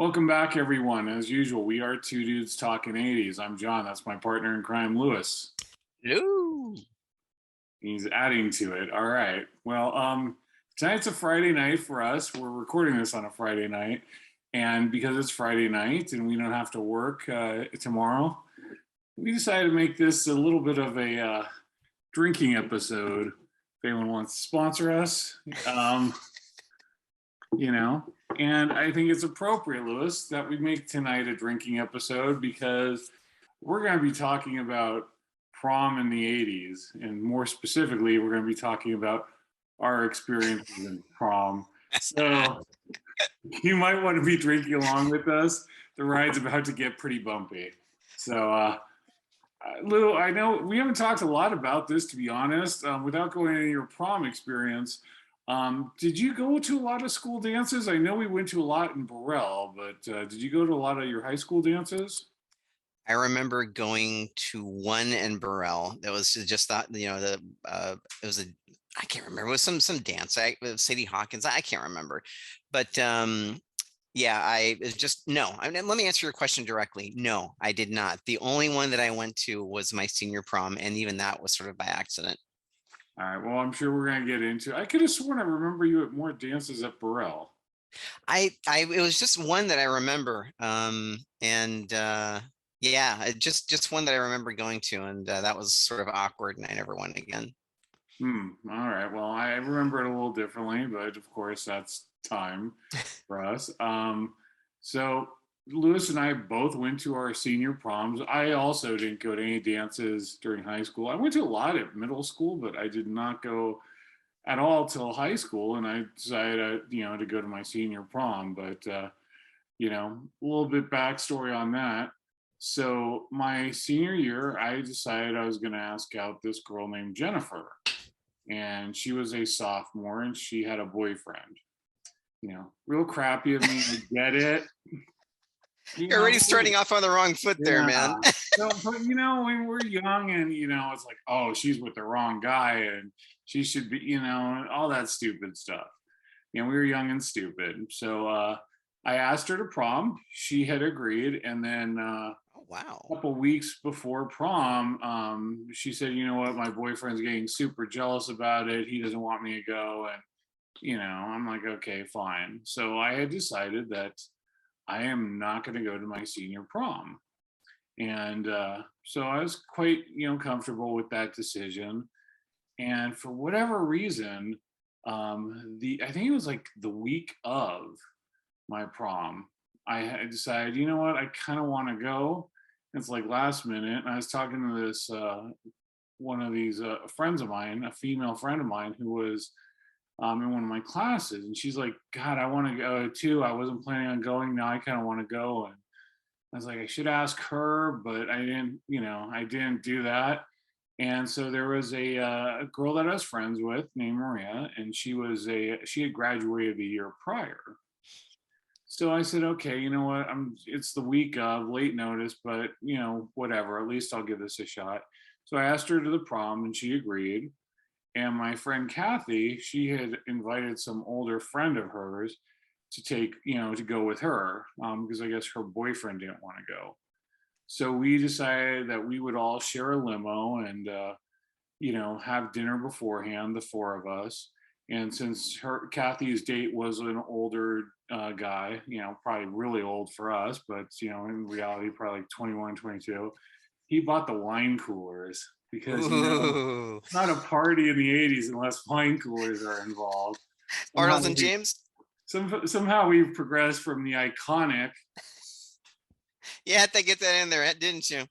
Welcome back, everyone. As usual, we are two dudes talking 80s. I'm John. That's my partner in crime, Lewis. Hello. He's adding to it. All right. Well, tonight's a Friday night for us. We're recording this on a Friday night. And because it's Friday night and we don't have to work tomorrow, we decided to make this a little bit of a drinking episode. If anyone wants to sponsor us, you know. And I think it's appropriate, Lewis, that we make tonight a drinking episode because we're going to be talking about prom in the 80s. And more specifically, we're going to be talking about our experiences in prom. So you might want to be drinking along with us. The ride's about to get pretty bumpy. So, Lou, I know we haven't talked a lot about this, to be honest, without going into your prom experience. Did you go to a lot of school dances? I know we went to a lot in Burrell, but did you go to a lot of your high school dances? I remember going to one in Burrell. That was just that, it was I can't remember. It was some dance. Sadie Hawkins. I can't remember. But yeah, I it was just no. Let me answer your question directly. No, I did not. The only one that I went to was my senior prom, and even that was sort of by accident. All right, well, I'm sure we're going to get into it. I could have sworn I remember you at more dances at Burrell. It was just one that I remember. And yeah, just one that I remember going to, and that was sort of awkward, and I never went again. All right. Well, I remember it a little differently, but of course, that's time for us. So Lewis and I both went to our senior proms. I also didn't go to any dances during high school. I went to a lot at middle school, but I did not go at all till high school. And I decided, to go to my senior prom. But a little bit backstory on that. So my senior year, I decided I was going to ask out this girl named Jennifer, and she was a sophomore and she had a boyfriend. Real crappy of me. I get it. You're already starting off on the wrong foot there, man. So, but when we're young and it's like, oh, she's with the wrong guy and she should be, all that stupid stuff. We were young and stupid. So I asked her to prom. She had agreed, and then Oh, wow. a couple weeks before prom, she said, "You know what? My boyfriend's getting super jealous about it. He doesn't want me to go." And I'm like, "Okay, fine." So I had decided that I am not going to go to my senior prom, and so I was quite comfortable with that decision. And for whatever reason, the I think it was like the week of my prom, I had decided, you know what, I kind of want to go. It's like last minute. And I was talking to this one of these friends of mine, a female friend of mine who was in one of my classes, and she's like, "God, I want to go too. I wasn't planning on going. Now I kind of want to go." And I was like, I should ask her, but I didn't. I didn't do that. And so there was a girl that I was friends with named Maria, and she had graduated the year prior. So I said, okay, you know what? It's the week of late notice, but whatever. At least I'll give this a shot. So I asked her to the prom, and she agreed. And my friend Kathy, she had invited some older friend of hers to to go with her, because I guess her boyfriend didn't want to go. So we decided that we would all share a limo and have dinner beforehand, the four of us. And since Kathy's date was an older guy, probably really old for us, but in reality, probably like 21, 22, he bought the wine coolers because Ooh. it's not a party in the 80s unless wine coolers are involved. Arnold and James. Somehow we've progressed from the iconic. You had to get that in there, didn't you?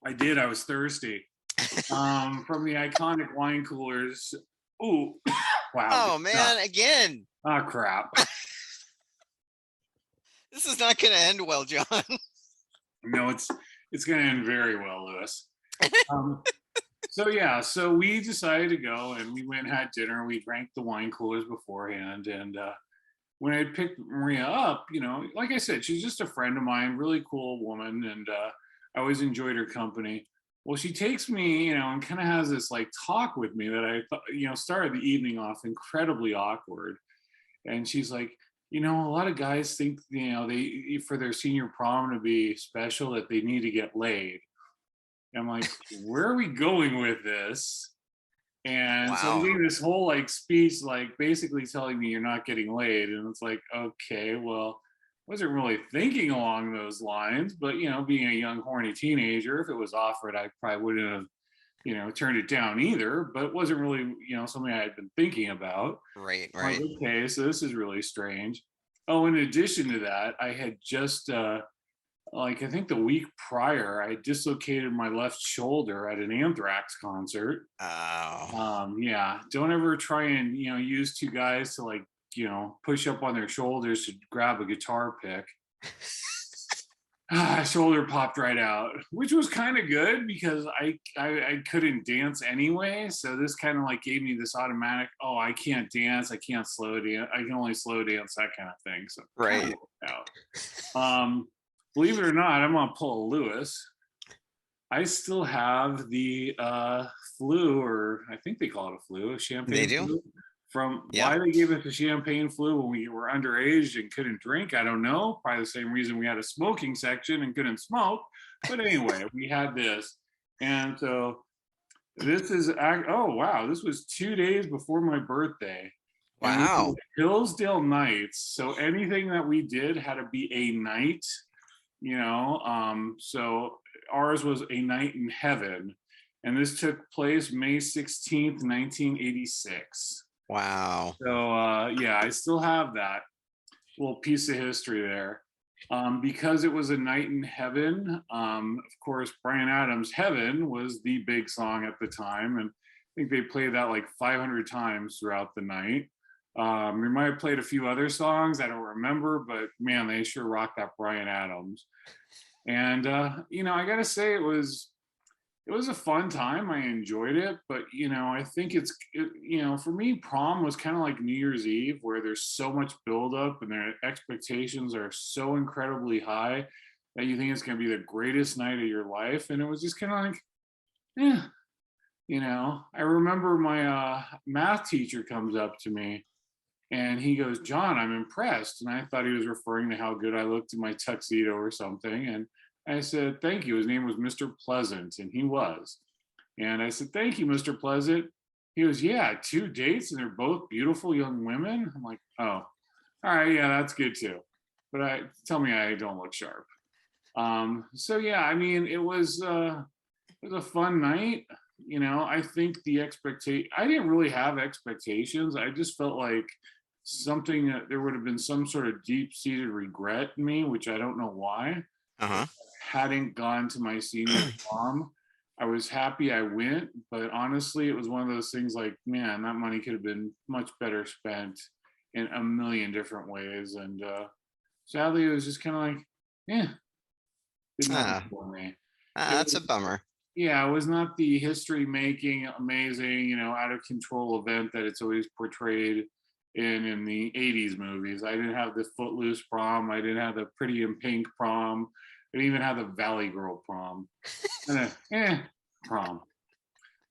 I did. I was thirsty. From the iconic wine coolers. Ooh, wow. Oh man, again. Oh crap. This is not going to end well, John. No, it's going to end very well, Lewis. So we decided to go, and we went and had dinner. We drank the wine coolers beforehand, and when I picked Maria up, like I said, she's just a friend of mine, really cool woman, and I always enjoyed her company. Well, she takes me, and kind of has this like talk with me that I thought, started the evening off incredibly awkward. And she's like, A lot of guys think, they for their senior prom to be special that they need to get laid. And I'm like, where are we going with this? And so he Wow. gave this whole like speech, like basically telling me you're not getting laid. And it's like, okay, well, wasn't really thinking along those lines, but being a young, horny teenager, if it was offered, I probably wouldn't have, turned it down either, but it wasn't really, something I had been thinking about. Right, I'm like, right. okay, so this is really strange. Oh, in addition to that, I had just like I think the week prior, I dislocated my left shoulder at an Anthrax concert. Oh, Yeah, don't ever try and use two guys to like push up on their shoulders to grab a guitar pick. Shoulder popped right out, which was kind of good because I couldn't dance anyway. So this kind of like gave me this automatic, oh, I can't dance, I can't slow dance, I can only slow dance, that kind of thing. So kind of right. worked out. Believe it or not, I'm gonna pull a Lewis. I still have the flu, or I think they call it a flu, a They champagne do. flu. From Yeah. why they gave us a champagne flu when we were underage and couldn't drink, I don't know. Probably the same reason we had a smoking section and couldn't smoke. But anyway, we had this. And so this is, oh, wow, this was 2 days before my birthday. And we were Wow. Hillsdale Nights. So anything that we did had to be a night, so ours was a night in heaven. And this took place May 16th, 1986. Wow. So yeah, I still have that little piece of history there. Because it was a night in heaven, of course, Brian Adams' Heaven was the big song at the time. And I think they played that like 500 times throughout the night. We might have played a few other songs, I don't remember, but man, they sure rocked that Brian Adams. And I gotta say it was a fun time. I enjoyed it, but I think for me, prom was kind of like New Year's Eve, where there's so much buildup and their expectations are so incredibly high that you think it's going to be the greatest night of your life. And it was just kind of like, yeah, I remember my math teacher comes up to me and he goes, John, I'm impressed. And I thought he was referring to how good I looked in my tuxedo or something. And I said, thank you. His name was Mr. Pleasant, and he was. And I said, thank you, Mr. Pleasant. He goes, yeah, 2 dates, and they're both beautiful young women. I'm like, oh, all right, yeah, that's good too. But tell me I don't look sharp. So yeah, I mean, it was a fun night. I think I didn't really have expectations. I just felt like something that there would have been some sort of deep-seated regret in me, which I don't know why. Uh-huh. Hadn't gone to my senior prom. I was happy I went, but honestly, it was one of those things like, man, that money could have been much better spent in a million different ways. And sadly, it was just kind of like, yeah, did nothing Ah, for me. It that's a was, bummer. yeah, it was not the history making, amazing, out of control event that it's always portrayed in the 80s movies. I didn't have the Footloose prom. I didn't have the Pretty in Pink prom. I didn't even have the Valley Girl prom. Prom.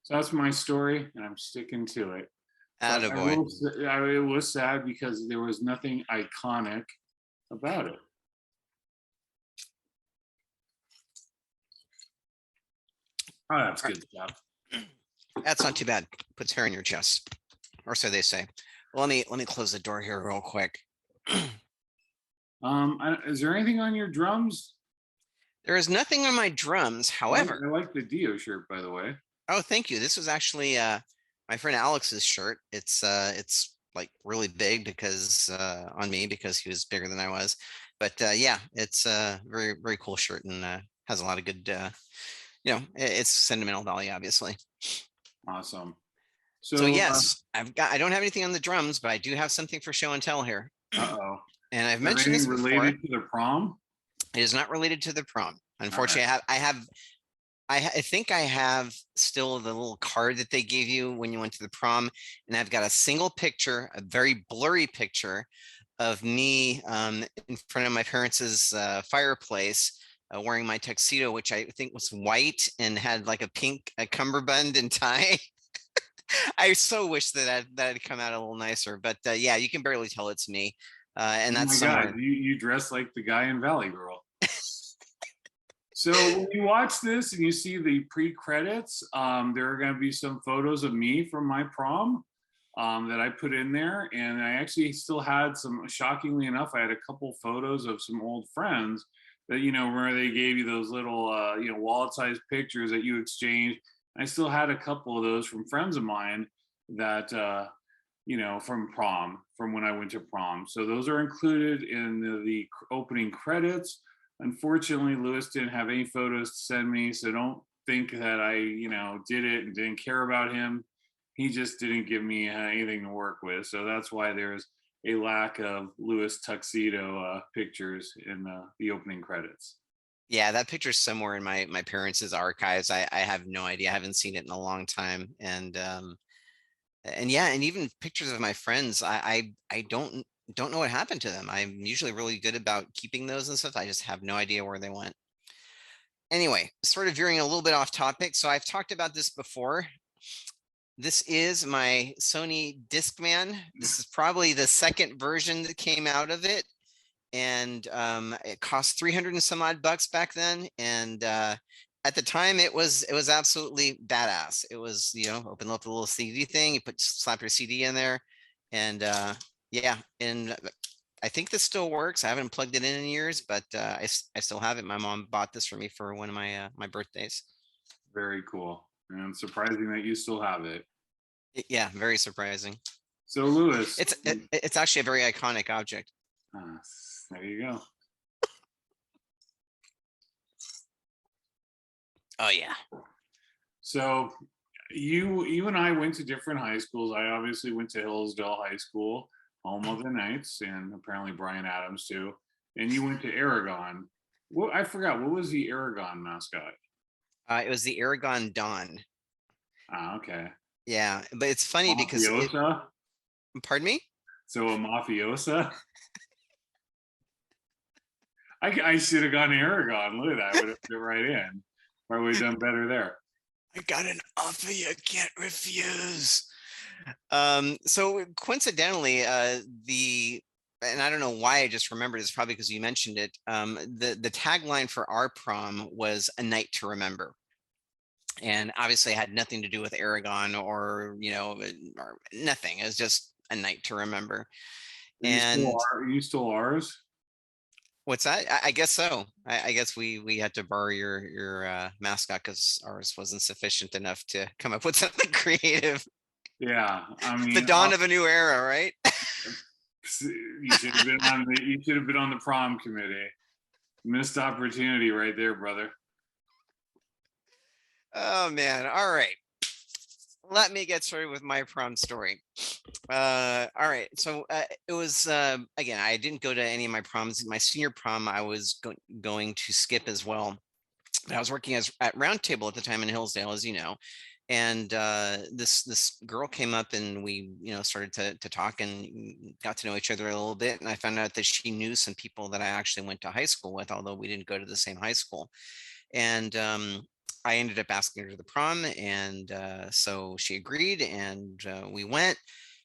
So that's my story, and I'm sticking to it. But Attaboy. it was sad because there was nothing iconic about it. Oh, that's All right. good stuff. That's not too bad. Puts hair in your chest, or so they say. Well, let me close the door here real quick. Is there anything on your drums? There is nothing on my drums. I like, However, I like the Dio shirt, by the way. oh, thank you. This was actually my friend Alex's shirt. It's like really big because on me because he was bigger than I was. But yeah, it's a very, very cool shirt and has a lot of good it's sentimental value, obviously. Awesome. So So, yes, I don't have anything on the drums, but I do have something for show and tell here. uh-oh. And I've Is there mentioned this anything before. related to the prom? It is not related to the prom. All right. Unfortunately, I think I have still the little card that they gave you when you went to the prom, and I've got a single picture, a very blurry picture of me in front of my parents' fireplace, wearing my tuxedo, which I think was white and had like a pink cummerbund and tie. I so wish that I'd come out a little nicer, but yeah, you can barely tell it's me. And Oh that's my God, somewhere. you dress like the guy in Valley Girl. So when you watch this and you see the pre-credits, there are going to be some photos of me from my prom that I put in there, and I actually still had some. Shockingly enough, I had a couple photos of some old friends that where they gave you those little wallet-sized pictures that you exchanged. I still had a couple of those from friends of mine that from prom, from when I went to prom. So those are included in the opening credits. Unfortunately, Lewis didn't have any photos to send me, so don't think that I, did it and didn't care about him. He just didn't give me anything to work with, so that's why there's a lack of Lewis tuxedo pictures in the opening credits. Yeah, that picture's somewhere in my parents' archives. I have no idea. I haven't seen it in a long time. And yeah, and even pictures of my friends, I don't know what happened to them. I'm usually really good about keeping those and stuff. I just have no idea where they went. Anyway, sort of veering a little bit off topic. So I've talked about this before. This is my Sony Discman. This is probably the second version that came out of it. And it cost 300 and some odd bucks back then. And at the time it was absolutely badass. It was, open up the little CD thing, you slap your CD in there. And yeah, and I think this still works. I haven't plugged it in years, but I still have it. My mom bought this for me for one of my birthdays. Very cool, and surprising that you still have it. Yeah, very surprising. So Lewis, It's actually a very iconic object. uh, there you go. Oh yeah. So you and I went to different high schools. I obviously went to Hillsdale High School, home of the Knights, and apparently Brian Adams too. And you went to Aragon. What I forgot. What was the Aragon mascot? It was the Aragon Dawn. Ah, okay. Yeah, but it's funny because Mafiosa. pardon me? So a mafiosa. I should have gone Aragon. Look at that. I would have fit right in. Or would have done better there. I got an offer you can't refuse. So coincidentally, and I don't know why I just remembered, it's probably because you mentioned it. The tagline for our prom was "A Night to Remember," and obviously it had nothing to do with Aragon or or nothing. It was just a night to remember. And Are you still ours? what's that? I guess so. I guess we had to borrow your mascot because ours wasn't sufficient enough to come up with something creative. Yeah. I mean, The dawn of a new era, right? you should have been on the prom committee. Missed opportunity right there, brother. Oh man. All right. Let me get started with my prom story. All right. So it was again, I didn't go to any of my proms. My senior prom, I was going to skip as well. But I was working at Round Table at the time in Hillsdale, as you know. And this girl came up and we started to talk and got to know each other a little bit. And I found out that she knew some people that I actually went to high school with, although we didn't go to the same high school. And I ended up asking her to the prom, and so she agreed, and we went.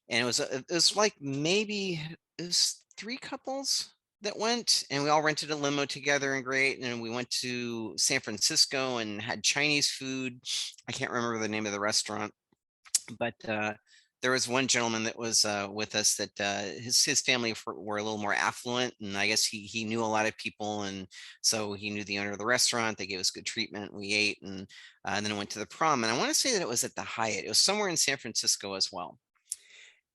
And it was like maybe it was three couples that went, and we all rented a limo together, and great. And we went to San Francisco and had Chinese food. I can't remember the name of the restaurant, but there was one gentleman that was with us that his family were a little more affluent, and I guess he knew a lot of people, and so he knew the owner of the restaurant. They gave us good treatment. We ate, and then I went to the prom, and I want to say that it was at the Hyatt. It was somewhere in San Francisco as well.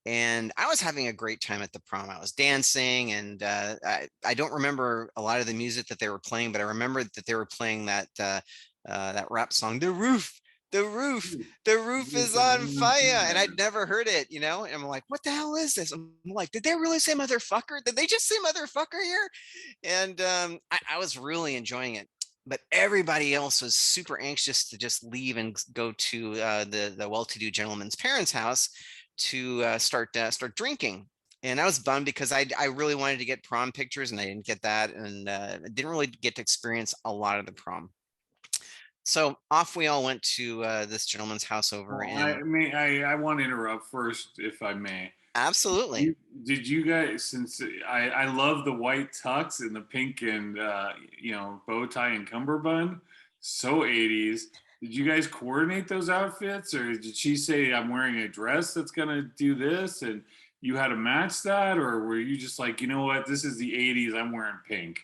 And I was having a great time at the prom. I was dancing, and I don't remember a lot of the music that they were playing, but I remember that they were playing that rap song, "The Roof, the Roof, the Roof is on fire," and I'd never heard it, and I'm like, "What the hell is this?" I'm like, "Did they really say motherfucker? Did they just say motherfucker here?" And I was really enjoying it. But everybody else was super anxious to just leave and go to the well-to-do gentleman's parents' house to start drinking. And I was bummed because I really wanted to get prom pictures and I didn't get that, and didn't really get to experience a lot of the prom. So off we all went to this gentleman's house over Well, in. I want to interrupt first, if I may. Absolutely. Did you guys, since I love the white tux and the pink and bow tie and cummerbund, so 80s. Did you guys coordinate those outfits, or did she say I'm wearing a dress that's gonna do this, and you had to match that, or were you just like, you know what, this is the 80s, I'm wearing pink?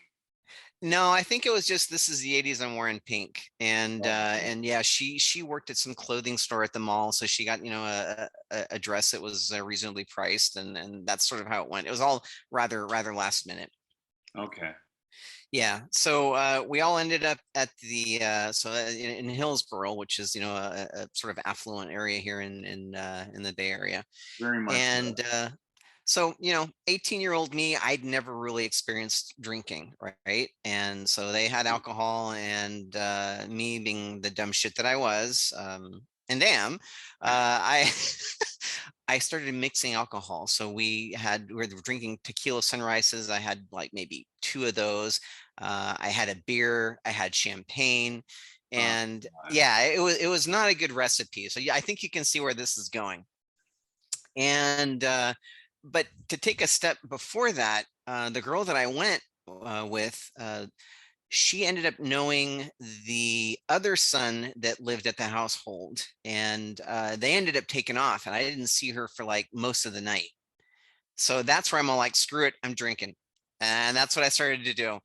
No, I think it was just this is the 80s. I'm wearing pink. Okay. And yeah, she worked at some clothing store at the mall, so she got, a dress that was reasonably priced, and that's sort of how it went. It was all rather last minute. Okay. Yeah. So we all ended up at the in Hillsborough, which is, a sort of affluent area here in the Bay Area. Very much so. And so, 18-year-old me, I'd never really experienced drinking, right? And so they had alcohol, and me being the dumb shit that I was, and am, I I started mixing alcohol. So we were drinking tequila sunrises. I had like maybe two of those. I had a beer, I had champagne, Oh, and God. yeah, it was not a good recipe. So yeah, I think you can see where this is going. And but to take a step before that, the girl that I went with, she ended up knowing the other son that lived at the household, and they ended up taking off, and I didn't see her for like most of the night. So that's where I'm all like, screw it, I'm drinking. And that's what I started to do.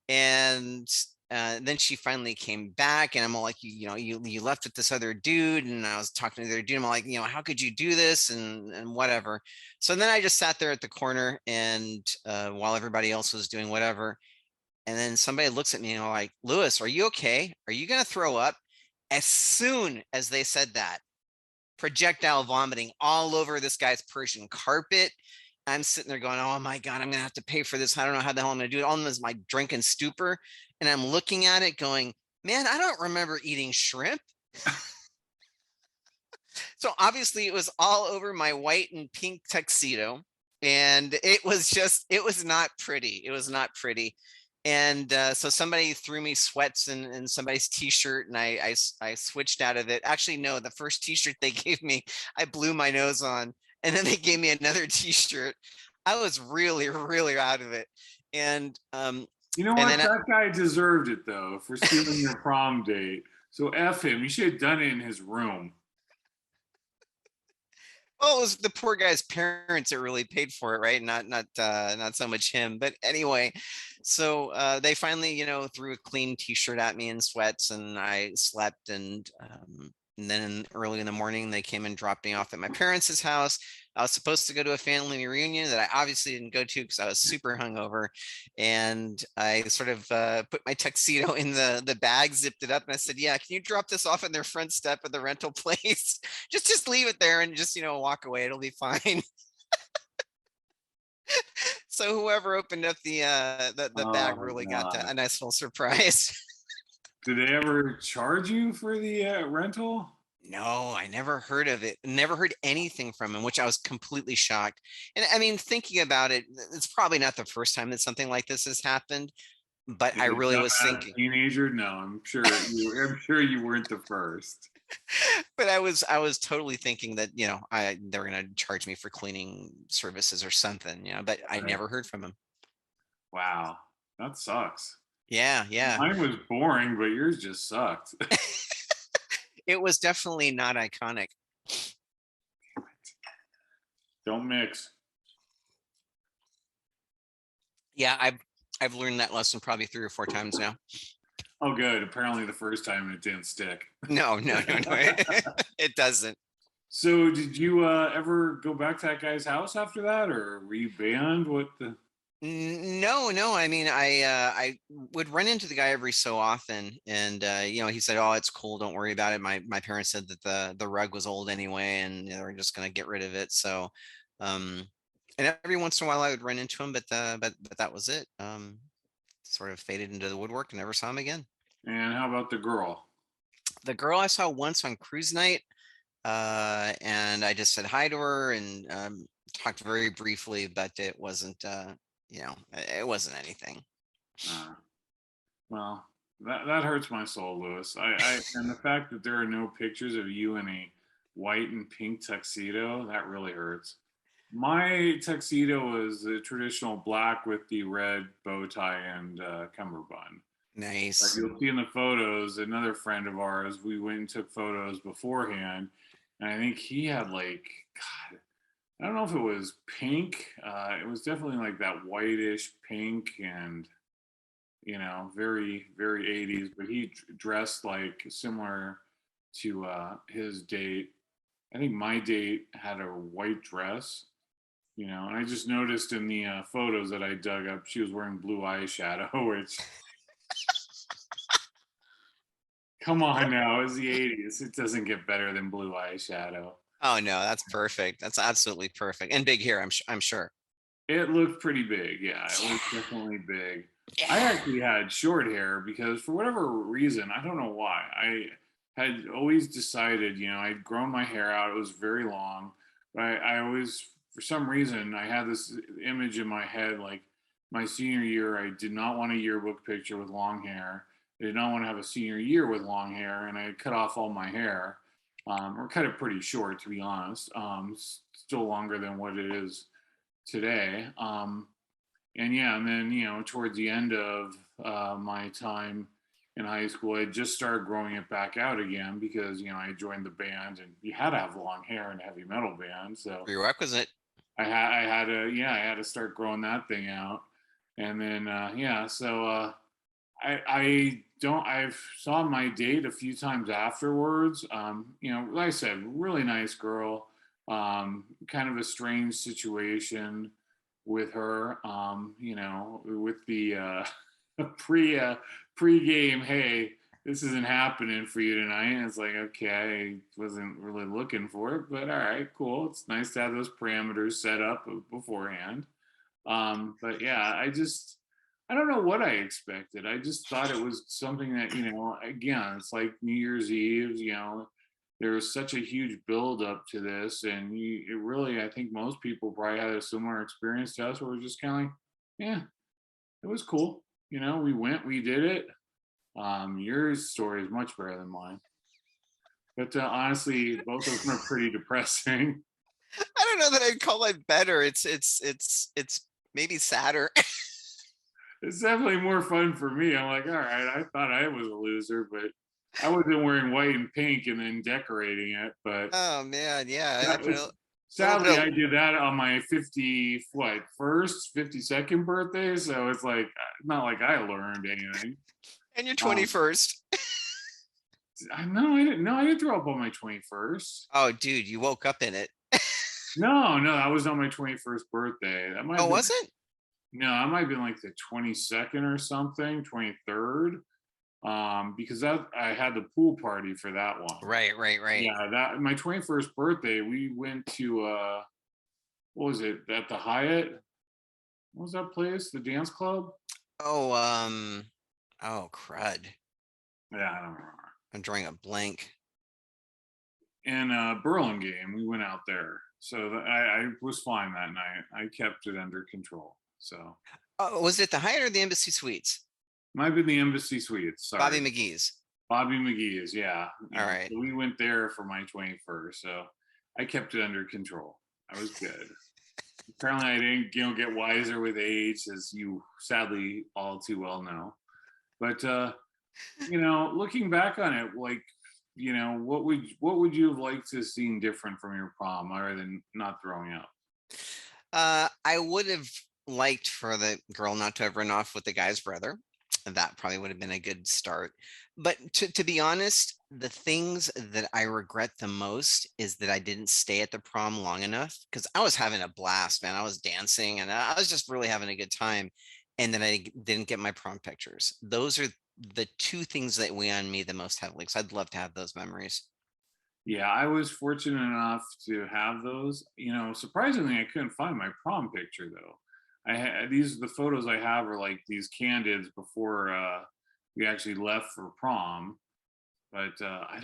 And then she finally came back, and I'm all like, you left with this other dude, and I was talking to the other dude. I'm all like, how could you do this, and whatever. So then I just sat there at the corner, and while everybody else was doing whatever, and then somebody looks at me and I'm like, Lewis, are you okay? Are you gonna throw up? As soon as they said that, projectile vomiting all over this guy's Persian carpet. I'm sitting there going, oh my God, I'm going to have to pay for this. I don't know how the hell I'm going to do it. All of them is my drunken stupor. And I'm looking at it going, man, I don't remember eating shrimp. So obviously it was all over my white and pink tuxedo. And it was not pretty. It was not pretty. And so somebody threw me sweats and somebody's t-shirt, and I switched out of it. Actually, no, the first t-shirt they gave me, I blew my nose on, and then they gave me another t-shirt. I was really out of it. And You know and what? then That guy deserved it though for stealing your prom date. So F him. You should have done it in his room. well, it was the poor guy's parents that really paid for it, right? Not so much him. But anyway, so they finally, threw a clean t-shirt at me in sweats, and I slept. And then early in the morning, they came and dropped me off at my parents' house. I was supposed to go to a family reunion that I obviously didn't go to because I was super hungover. And I sort of put my tuxedo in the bag, zipped it up, and I said, "Yeah, can you drop this off in their front step of the rental place? Just leave it there and just walk away. It'll be fine." So whoever opened up the bag Oh really got God. a nice little surprise. Did they ever charge you for the rental? No, I never heard of it. Never heard anything from him, which I was completely shocked. And I mean, thinking about it, it's probably not the first time that something like this has happened, but Did I a really was dumbass thinking, teenager? No, I'm sure you weren't the first. but I was totally thinking that, they were going to charge me for cleaning services or something, but I Right. never heard from him. Wow. That sucks. Yeah, yeah. Mine was boring, but yours just sucked. It was definitely not iconic. Don't mix. Yeah, I've learned that lesson probably 3 or 4 times now. Oh, good. Apparently the first time it didn't stick. No, no, no, no. It doesn't. So did you ever go back to that guy's house after that, or were you banned? What the? No, no. I mean, I would run into the guy every so often, and he said, "Oh, it's cool. Don't worry about it." My parents said that the rug was old anyway, and they were just gonna get rid of it. So, um, and every once in a while I would run into him, but that was it. Sort of faded into the woodwork and never saw him again. And how about the girl? The girl I saw once on cruise night, and I just said hi to her and talked very briefly, but it wasn't, it wasn't anything. Uh, well, that hurts my soul, Lewis. And the fact that there are no pictures of you in a white and pink tuxedo, that really hurts. My tuxedo was the traditional black with the red bow tie and cummerbund. But Nice. you'll see in the photos, another friend of ours, we went and took photos beforehand, and I think he had like, God, I don't know if it was pink. It was definitely like that whitish pink and, very, very 80s, but he dressed like similar to his date. I think my date had a white dress, and I just noticed in the photos that I dug up, she was wearing blue eyeshadow, which, come on now, it's the 80s. It doesn't get better than blue eyeshadow. Oh no, that's perfect. That's absolutely perfect. And big hair, I'm sure. It looked pretty big. Yeah, it was definitely big. I Yeah. actually had short hair because for whatever reason, I don't know why. I had always decided, I'd grown my hair out. It was very long, but I always, for some reason, I had this image in my head like my senior year, I did not want a yearbook picture with long hair. I did not want to have a senior year with long hair, and I had cut off all my hair, or cut it pretty short, to be honest. Still longer than what it is today. And yeah, and then towards the end of my time in high school, I just started growing it back out again because I joined the band, and you had to have long hair in a heavy metal band. So Prerequisite. I had to start growing that thing out, and then yeah, so I don't I've saw my date a few times afterwards. Like I said, really nice girl. Kind of a strange situation with her. With the pre pre-game, hey, this isn't happening for you tonight. And it's like, okay, I wasn't really looking for it, but all right, cool. It's nice to have those parameters set up beforehand. But yeah, I don't know what I expected. I just thought it was something that, again, it's like New Year's Eve, there was such a huge build up to this. And it really, I think most people probably had a similar experience to us where we're just kind of like, yeah, it was cool. We went, we did it. Your story is much better than mine. But honestly, both of them are pretty depressing. I don't know that I'd call it better. It's maybe sadder. It's definitely more fun for me. I'm like, all right, I thought I was a loser, but I wasn't wearing white and pink and then decorating it. But Oh man, yeah. that Having a was, little bit sadly, of I did that on my 52nd birthday. So it's like not like I learned anything. and your Um, 21st. I know I didn't. No, I didn't throw up on my 21st. Oh, dude, you woke up in it. No, no, I was on my 21st birthday. That might Oh, have been was it? no, I might have been like the 22nd or something, 23rd. Because that I had the pool party for that one. Right, right, right. Yeah, that my 21st birthday, we went to what was it, at the Hyatt? What was that place? The dance club? Oh, oh, crud. Yeah, I don't remember. I'm drawing a blank. And Burlingame, we went out there. So I was fine that night. I kept it under control. So Oh, was it the Hyatt or the Embassy Suites? might have been the Embassy Suites. Bobby Sorry. McGee's. Bobby McGee's, yeah. All right. So we went there for my 21st. So I kept it under control. I was good. Apparently I didn't, get wiser with age, as you sadly all too well know. But looking back on it, like, what would you have liked to have seen different from your prom other than not throwing up? I would have liked for the girl not to have run off with the guy's brother. That probably would have been a good start. But to be honest, the things that I regret the most is that I didn't stay at the prom long enough because I was having a blast, man. I was dancing and I was just really having a good time. And then I didn't get my prom pictures. Those are the two things that weigh on me the most heavily. So I'd love to have those memories. Yeah, I was fortunate enough to have those. Surprisingly, I couldn't find my prom picture though. I had these the photos I have are like these candids before we actually left for prom, but I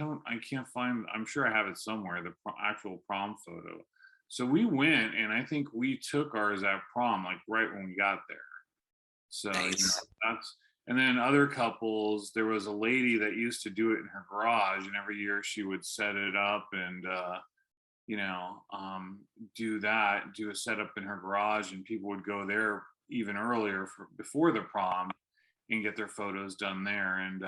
can't find. I'm sure I have it somewhere. The actual prom photo. So we went, and I think we took ours at prom like right when we got there. So Nice. that's, and then other couples. There was a lady that used to do it in her garage, and every year she would set it up and do that, do a setup in her garage, and people would go there even earlier before the prom and get their photos done there. And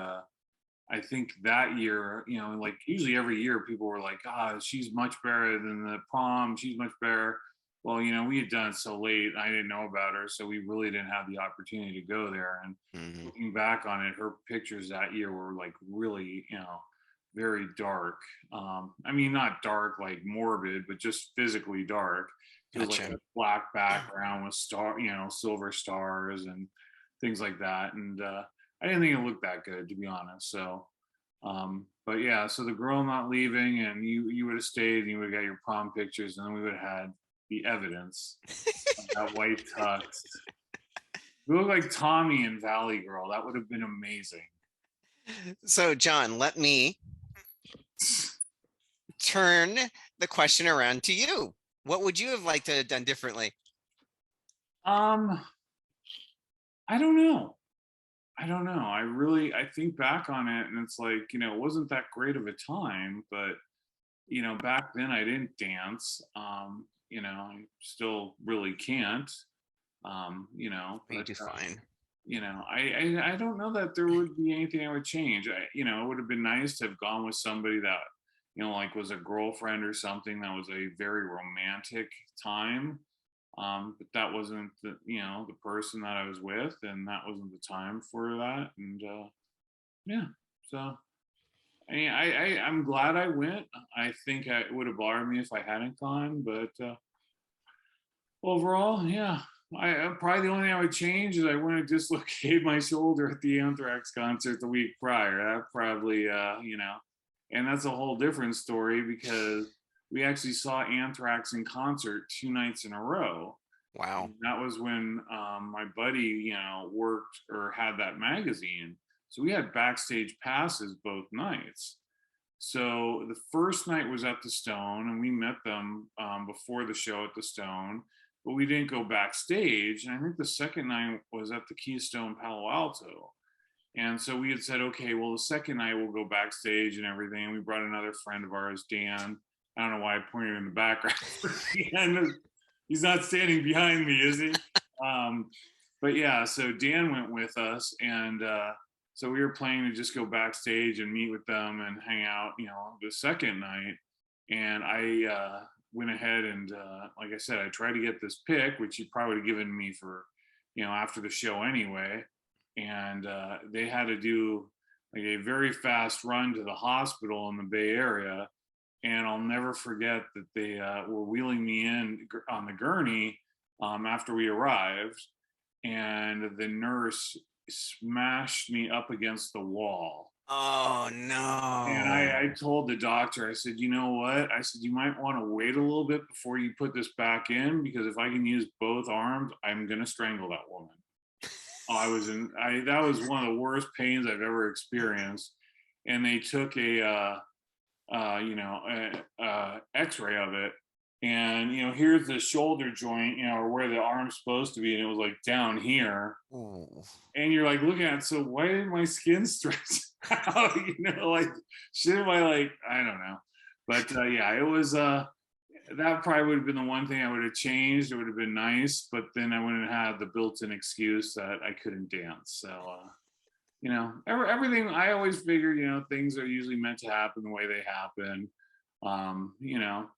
I think that year, like usually every year, people were like, "Ah, she's much better than the prom. She's much better." Well, we had done it so late, I didn't know about her, so we really didn't have the opportunity to go there. And Mhm. looking back on it, her pictures that year were like really, very dark. I mean, not dark like morbid, but just physically dark. It was like Gotcha. a black background with silver stars and things like that. And I didn't think it looked that good, to be honest. So, but yeah, so the girl not leaving, and you would have stayed, and you would have got your prom pictures, and then we would have had the evidence of that white tux. We look like Tommy and Valley Girl. That would have been amazing. So, John, let me turn the question around to you. What would you have liked to have done differently? Um, I don't know. I don't know. I think back on it, and it's like, it wasn't that great of a time, but back then I didn't dance. I still really can't. You But do fine. I don't know that there would be anything I would change. It would have been nice to have gone with somebody that, like was a girlfriend or something that was a very romantic time. But that wasn't the person that I was with, and that wasn't the time for that. And yeah, so I'm glad I went. I think it would have bothered me if I hadn't gone, but overall, yeah. Probably the only thing I would change is I wouldn't have dislocated my shoulder at the Anthrax concert the week prior. That probably, and that's a whole different story because we actually saw Anthrax in concert 2 nights in a row. Wow. And that was when my buddy, worked or had that magazine. So we had backstage passes both nights. So the first night was at the Stone, and we met them before the show at the Stone, but we didn't go backstage. And I think the second night was at the Keystone Palo Alto. And so we had said, okay, well, the second night we'll go backstage and everything. And we brought another friend of ours, Dan. I don't know why I pointed in the background. Dan, he's not standing behind me, is he? Um, but yeah, so Dan went with us, and so we were planning to just go backstage and meet with them and hang out, the second night. And I went ahead and, like I said, I tried to get this pick, which he probably would have given me for, after the show anyway. And they had to do like a very fast run to the hospital in the Bay Area. And I'll never forget that they were wheeling me in on the gurney after we arrived, and the nurse smashed me up against the wall. Oh And no. I told the doctor, I said, you know what? I said, you might want to wait a little bit before you put this back in, because if I can use both arms, I'm going to strangle that woman. That was one of the worst pains I've ever experienced. And they took X-ray of it, and here's the shoulder joint, or where the arm's supposed to be, and it was like down here, Ooh. and you're like looking at it, so why didn't my skin stretch out? Like should I, like, I don't know, but yeah, it was that probably would have been the one thing I would have changed. It would have been nice, but then I wouldn't have the built-in excuse that I couldn't dance. So everything, I always figured, things are usually meant to happen the way they happen.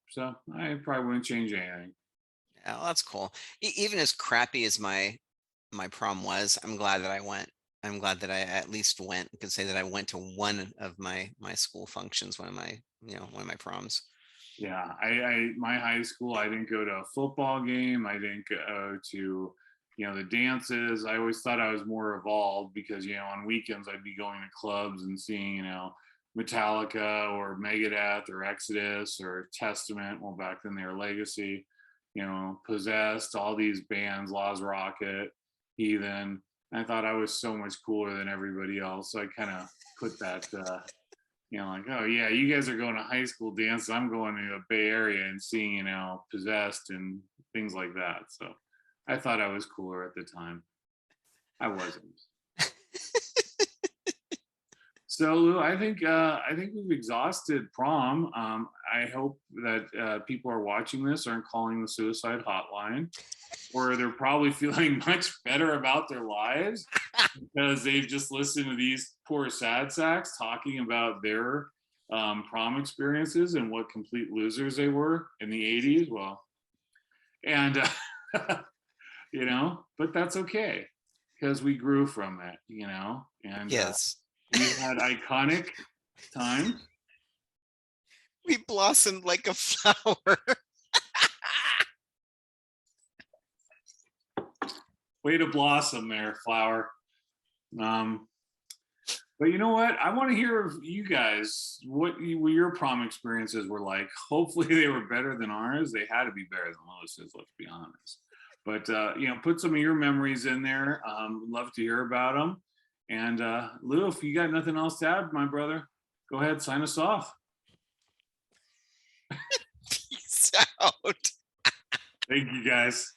So I probably wouldn't change anything. Yeah, well, that's cool. Even as crappy as my prom was, I'm glad that I went. I'm glad that I at least went. I could say that I went to one of my school functions, one of my proms. Yeah, my high school, I didn't go to a football game. I didn't go to, the dances. I always thought I was more evolved because, on weekends I'd be going to clubs and seeing, Metallica or Megadeth or Exodus or Testament. Well, back then they were Legacy, Possessed, all these bands, Laws Rocket, Heathen. I thought I was so much cooler than everybody else. So I kind of put that, like, oh yeah, you guys are going to high school dance. I'm going to the Bay Area and seeing, Possessed and things like that. So I thought I was cooler at the time. I wasn't. So Lou, I think we've exhausted prom. I hope that people are watching this aren't calling the suicide hotline, or they're probably feeling much better about their lives because they've just listened to these poor sad sacks talking about their prom experiences and what complete losers they were in the 80s. Well, and you know, but that's okay because we grew from it, you know, and Yes. we had iconic times. We blossomed like a flower. Way to blossom there, flower. Um, but you know what? I want to hear of you guys what your prom experiences were like. Hopefully, they were better than ours. They had to be better than Lewis's. Let's be honest. But you know, put some of your memories in there. Love to hear about them. And Lou, if you got nothing else to add, my brother, go ahead, sign us off. Peace out. Thank you, guys.